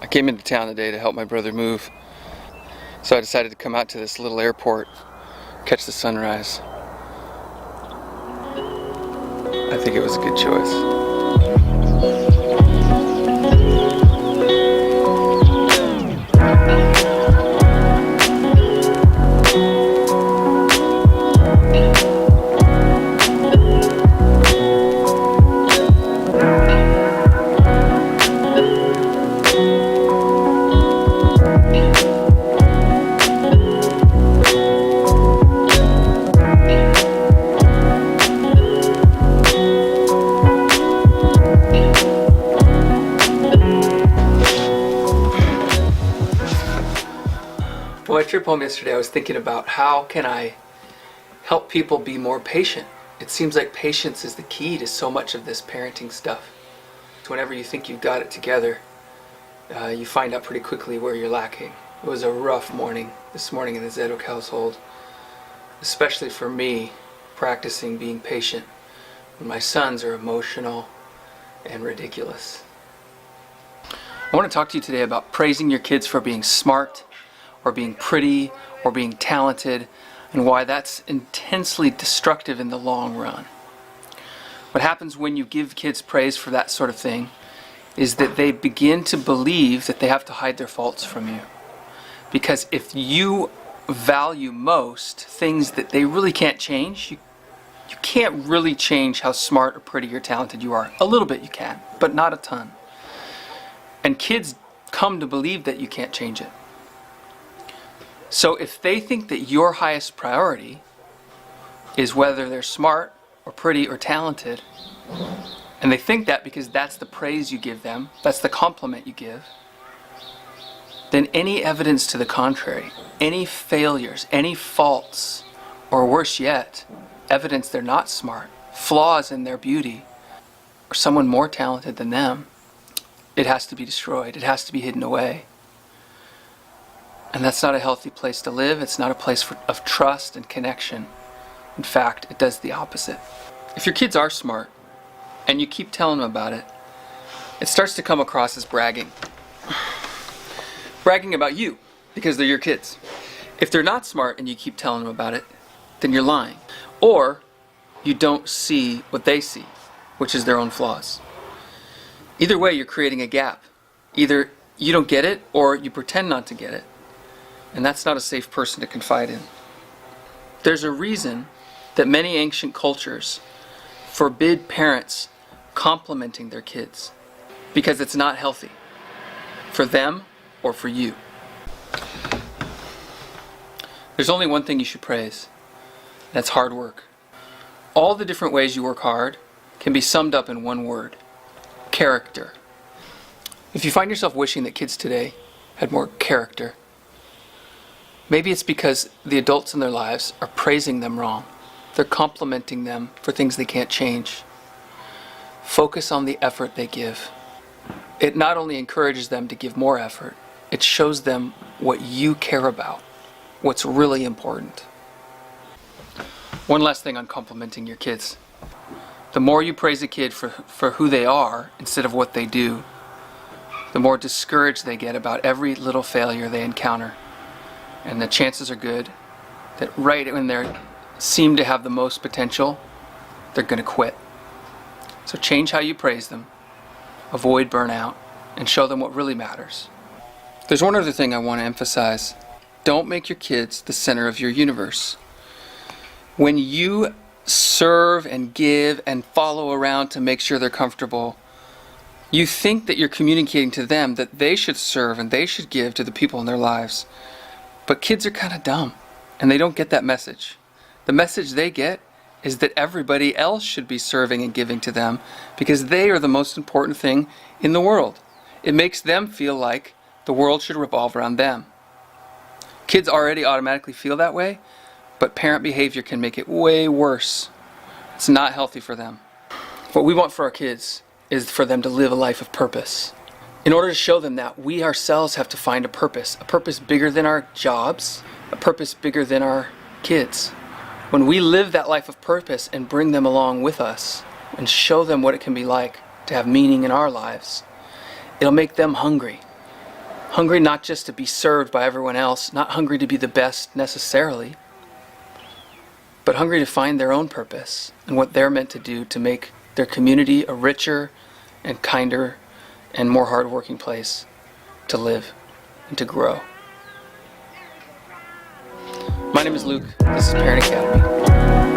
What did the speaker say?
I came into town today to help my brother move, so I decided to come out to this little airport, catch the sunrise. I think it was a good choice. Well, my trip home yesterday, I was thinking about how can I help people be more patient. It seems like patience is the key to so much of this parenting stuff. Whenever you think you've got it together, you find out pretty quickly where you're lacking. It was a rough morning this morning in the Zedok household, especially for me, practicing being patient when my sons are emotional and ridiculous. I want to talk to you today about praising your kids for being smart, or being pretty, or being talented, and why that's intensely destructive in the long run. What happens when you give kids praise for that sort of thing is that they begin to believe that they have to hide their faults from you. Because if you value most things that they really can't change, you can't really change how smart or pretty or talented you are. A little bit you can, but not a ton. And kids come to believe that you can't change it. So if they think that your highest priority is whether they're smart or pretty or talented, and they think that because that's the praise you give them, that's the compliment you give, then any evidence to the contrary, any failures, any faults, or worse yet, evidence they're not smart, flaws in their beauty, or someone more talented than them, it has to be destroyed. It has to be hidden away. And that's not a healthy place to live. It's not a place of trust and connection. In fact, it does the opposite. If your kids are smart and you keep telling them about it, it starts to come across as bragging. Bragging about you because they're your kids. If they're not smart and you keep telling them about it, then you're lying. Or you don't see what they see, which is their own flaws. Either way, you're creating a gap. Either you don't get it or you pretend not to get it. And that's not a safe person to confide in. There's a reason that many ancient cultures forbid parents complimenting their kids, because it's not healthy for them or for you. There's only one thing you should praise, and that's hard work. All the different ways you work hard can be summed up in one word: character. If you find yourself wishing that kids today had more character, maybe it's because the adults in their lives are praising them wrong. They're complimenting them for things they can't change. Focus on the effort they give. It not only encourages them to give more effort, it shows them what you care about, what's really important. One last thing on complimenting your kids. The more you praise a kid for who they are instead of what they do, the more discouraged they get about every little failure they encounter. And the chances are good that right when they seem to have the most potential, they're going to quit. So change how you praise them, avoid burnout, and show them what really matters. There's one other thing I want to emphasize. Don't make your kids the center of your universe. When you serve and give and follow around to make sure they're comfortable, you think that you're communicating to them that they should serve and they should give to the people in their lives. But kids are kind of dumb, and they don't get that message. The message they get is that everybody else should be serving and giving to them because they are the most important thing in the world. It makes them feel like the world should revolve around them. Kids already automatically feel that way, but parent behavior can make it way worse. It's not healthy for them. What we want for our kids is for them to live a life of purpose. In order to show them that, we ourselves have to find a purpose bigger than our jobs, a purpose bigger than our kids. When we live that life of purpose and bring them along with us and show them what it can be like to have meaning in our lives, it'll make them hungry. Hungry not just to be served by everyone else, not hungry to be the best necessarily, but hungry to find their own purpose and what they're meant to do to make their community a richer and kinder and more hardworking place to live and to grow. My name is Luke. This is Parent Academy.